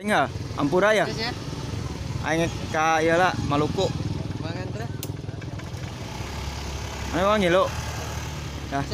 Enggak, Ampura ya? Aing ka ieu lah Maluku. Mangan teh. Mana wangi lo? Dah.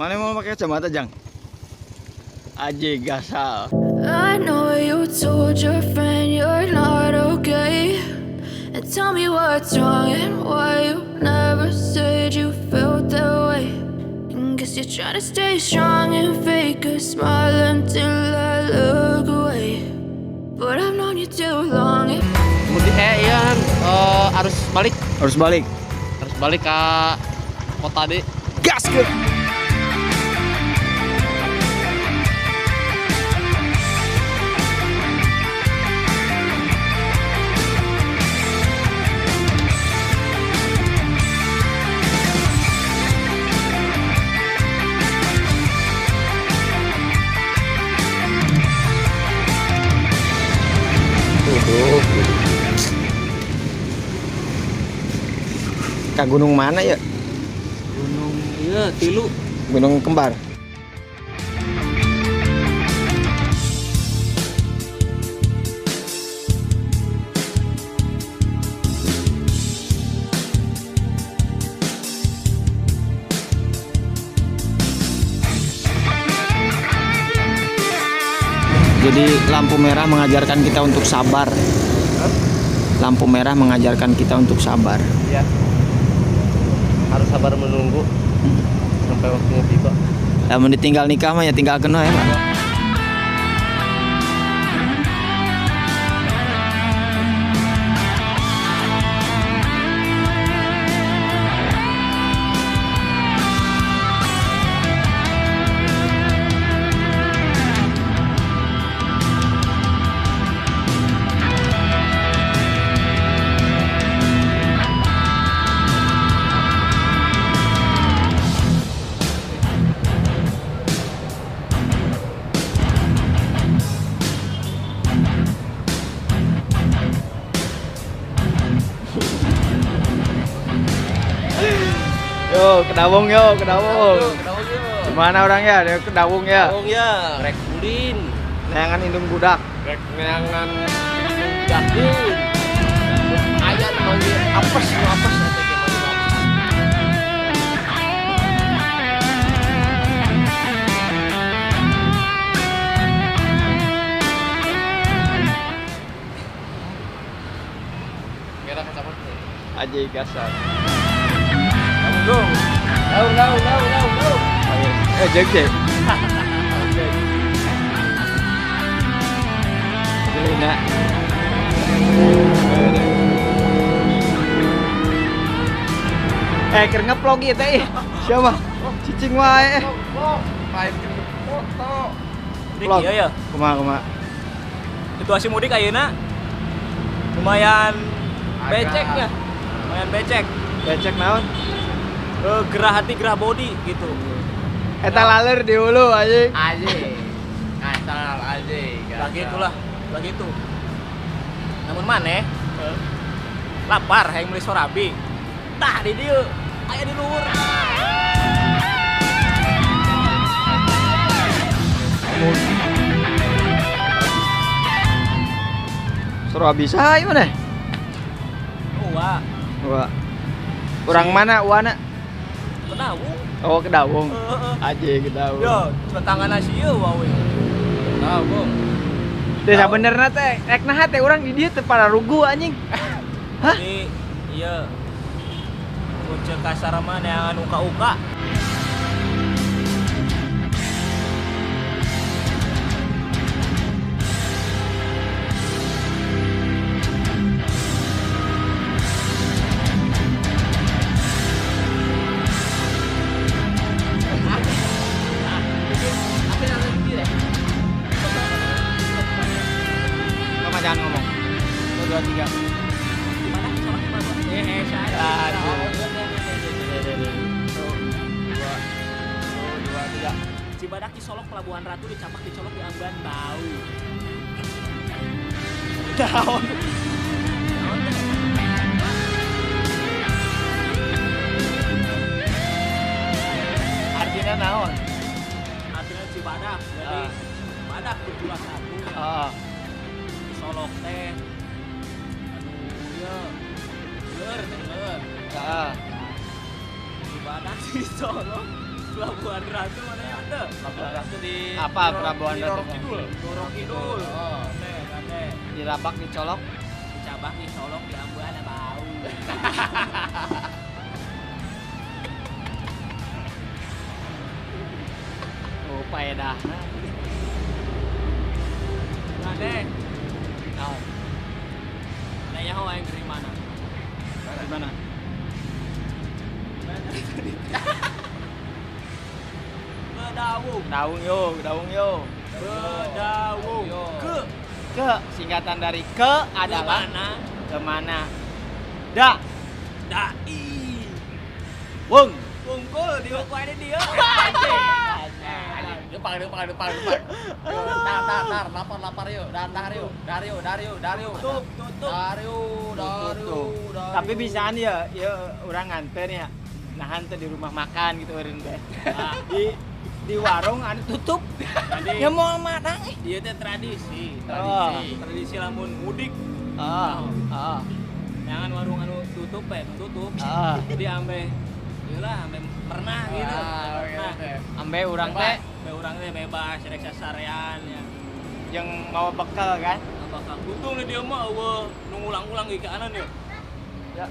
Mana mau pakai kacamata, Jang? Aji gasal. I know you told your friend you're not okay, and tell me what's wrong and why you never said you felt that way. And guess you're trying to stay strong and fake a smile until I look away, but I've known you too long. Mudik iya arus balik. Harus balik. Harus balik ke kota deh. Gas ke. Ke gunung mana ya? Gunung iya Tilu. Gunung Kembar. Jadi lampu merah mengajarkan kita untuk sabar. Lampu merah mengajarkan kita untuk sabar. Ya. Harus sabar menunggu sampai waktunya tiba. Lamun ditinggal nikah mah ya tinggal kena ya. Yo, Kedawung yo, Kedawung. Gimana orangnya? Dia Kedawung ya. Kedawung ya, rek ulin. Neangan indung budak. Rek ngeangan jagung. Ayam manggil apes atau gimana? Kira kacamata. Aji gasal. Go. No. Jek. Jadi nak. Keur ngeplog ieu teh. Siapa? Cicing wae. Main foto. Vlog. Iya ya. Kumaha. Situasi mudik ayeuna lumayan becek ya. Lumayan becek. Becek naon? Gerah hati gerah body gitu. Eta laler di hulu anjing. Ngasal aja. Begitu. Namun maneh lapar hayang meuli sorabi. Tah di dieu aya di luhur. Suruh bisa ieu maneh. Wah. Kurang mana wana? Kedawung. Oh, Kedawung. Heeh. Aji Kedawung. Yo, tetangana sieu wae. Kedawung. Teh sabenerna teh rek naha teh urang di dieu teh para rugu anjing. Hah? Jadi iya kuncir kasar mah neangan uka-uka. Sama jangan ngomong. 1 2 3. Gimana? Saya. Cibadak disolok Pelabuhan Ratu, Dicampak dicolok di Amban Bau. Daun. Artinya naon? Artinya Cibadak kelas 1 ya. Heeh. Di Solok teh. Anu ya. Bener. Heeh. Di Badak di Solok. Pelabuhan Ratu mana ya ada? Pelabuhan Ratu di Apa Pelabuhan di Ratu? Roro Kidul. Dorong Kidul. Oh. Kade. Dirabak, dicolok. Di Cabang di Solok di Ambuan bau. Oh, paedah. Kade. Nah, Nanya ho yang dari mana? di mana? Bedawung. Daung yo. Bedawung. Ke singkatan dari ke adalah Mana? kemana? Da, Dai. wung. Bungkul di buku ini dia. Depan. Tar, lapar yuk. Dario. Tutup. Tuh. Tapi bisaan ya orang nganter ya. Nah, hantar di rumah makan gitu eureun teh. Di warung anu tutup. Tadi Ya mau madang. ieu teh tradisi. Tradisi lamun mudik. Heeh. Jangan warung anu tutup tutup. Jadi ambe iyalah ambe pernah gitu. Pernah. Ambe urang teh Ambe urang teh bebas rek sasarean ya. yang mau bekal kan. Apakah untung nih dia mah eueuh nu ngulang-ulang ge kaanan ya. Ya.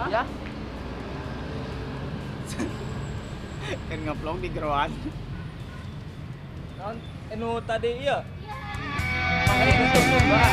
Ya. Kan ngeplong di geroan. Anu tadi iya. Makanya tutup, Mbak.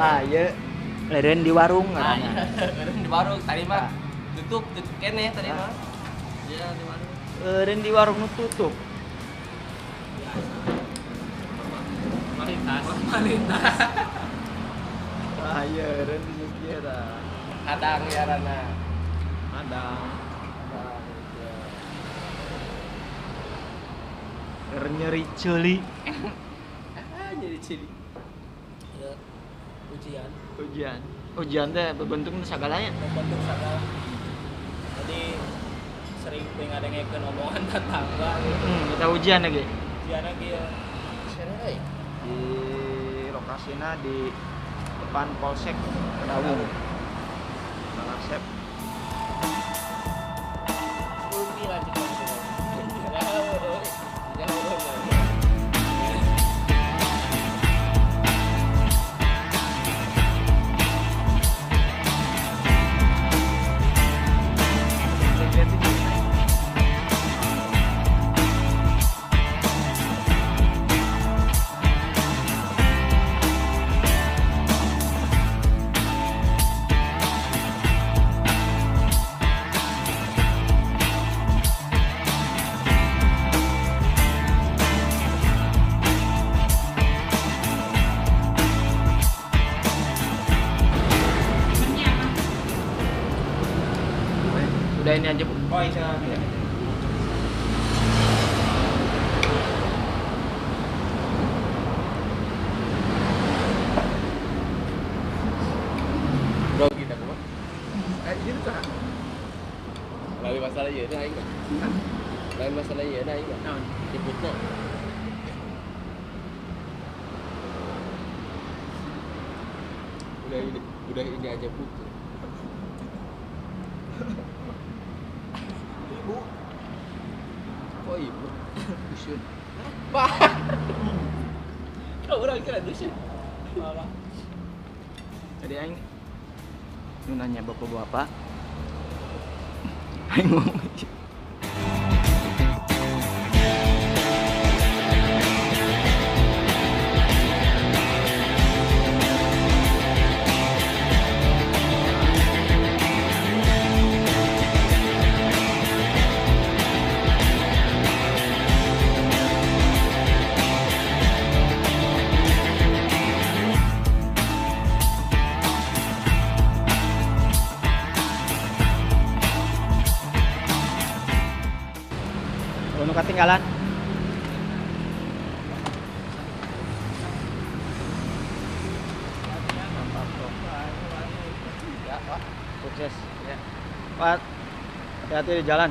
Tah, ye leureun di warung katanya. Di warung tadi mah tutup kene tadi mah. Iya di warung. Leureun di warung nu tutup. Formalitas. Tah, ye leureun di dieu tah. Kadang liarana. Madang. Nyeri ceuli. Jadi cili. Ya, ujian. Ujian teh berbentuk sagalanya. Membentuk segala. Jadi sering dengar-dengarkeun omongan tetangga gitu. Kita ujian lagi. Ujian lagi ya. Di lokasinya di depan Polsek Kedawung. Polsek. Ulti lah gitu. Udah ini aja, Bu. Oh iya. Bro kita kok. Gitu kan. Lain masalah ieu dah aing. Lain masalah ieu dah aing. Naon? Jemputna. Udah ini aja putus. Ibu. Oh ibu. Dusun. Kau orang kira dusun. Malah. Tadi aing nu nanya bapak-bapak. Aing ngomong jalan. Ya, Pak. Sukses. Ya. Pak, hati-hati di jalan.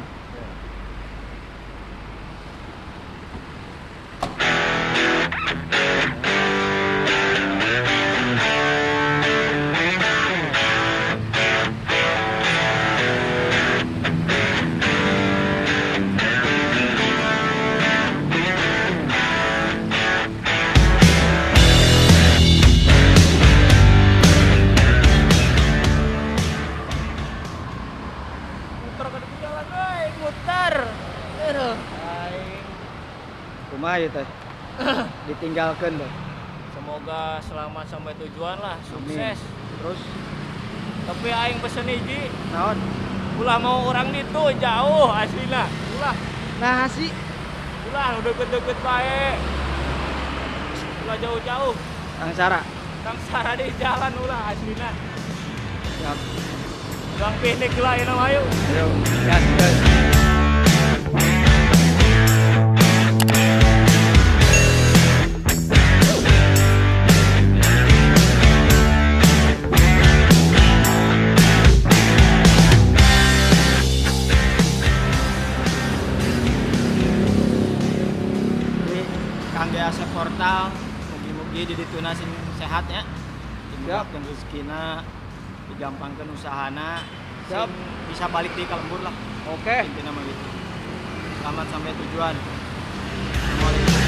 Muter ke depan jalan, woi, muter. Aduh. Kumaha ieu teh? Ditinggalkeun teh. Semoga selamat sampai tujuan lah, sukses. Terus Tapi aing pesen hiji, naon? ulah mau orang itu jauh aslina. Ulah, Nah sih ulah deket-deket bae. Ulah jauh-jauh. Kang Sara. Tangsara di jalan ulah aslina. Siap. Gang piknik lah ya nama ayo. Ayo, gas gas. Jadi, Kang di Asep Portal, mugi-mugi di dituna sing sehat ya. Dimudahkeun rezekina, digampangkeun usahana, Siap. sing bisa balik di Kalembur lah. Oke. Intinya mah gitu. Selamat sampai tujuan. Assalamualaikum.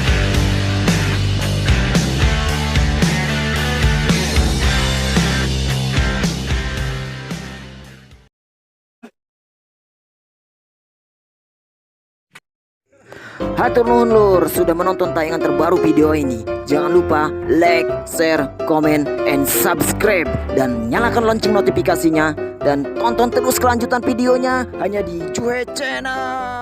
Hatur nuhun lur sudah menonton tayangan terbaru video ini. Jangan lupa like, share, komen, and subscribe. Dan nyalakan lonceng notifikasinya. Dan tonton terus kelanjutan videonya hanya di Cuhe Channel.